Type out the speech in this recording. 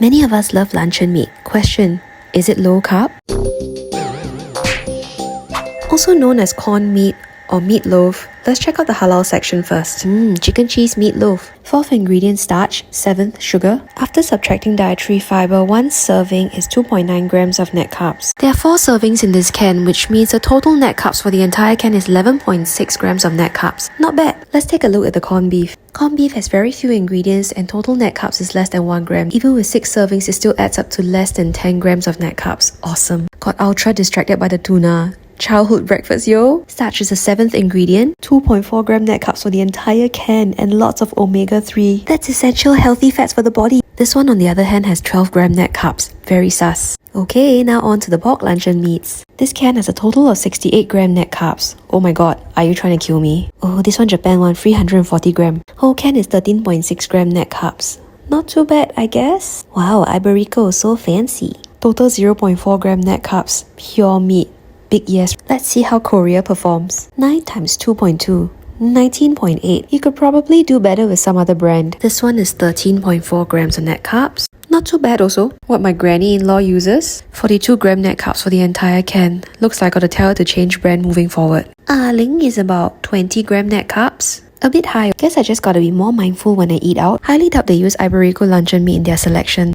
Many of us love luncheon meat. Question: is it low carb? Also known as corn meat or meatloaf, let's check out the halal section first. Chicken cheese meatloaf. 4th ingredient starch, 7th sugar. After subtracting dietary fiber, one serving is 2.9 grams of net carbs. There are 4 servings in this can, which means the total net carbs for the entire can is 11.6 grams of net carbs. Not bad. Let's take a look at the corned beef. Corned beef has very few ingredients and total net carbs is less than 1 gram. Even with 6 servings, it still adds up to less than 10 grams of net carbs. Awesome. Got ultra distracted by the tuna. Childhood breakfast, yo! Starch is the 7th ingredient, 2.4 gram net carbs for the entire can and lots of omega-3. That's essential healthy fats for the body. This one on the other hand has 12 gram net carbs. Very sus. Okay, now on to the pork luncheon meats. This can has a total of 68 gram net carbs. Oh my god, are you trying to kill me? Oh, this one Japan one, 340 gram. Whole can is 13.6 gram net carbs. Not too bad, I guess. Wow, Iberico, so fancy. Total 0.4 gram net carbs. Pure meat. Big yes. Let's see how Korea performs. 9 times 2.2. 19.8. You could probably do better with some other brand. This one is 13.4 grams of net carbs. Not too bad also. What my granny-in-law uses. 42 gram net carbs for the entire can. Looks like I gotta tell her to change brand moving forward. Ling is about 20 gram net carbs. A bit high. Guess I just gotta be more mindful when I eat out. Highly doubt they use Iberico luncheon meat in their selection.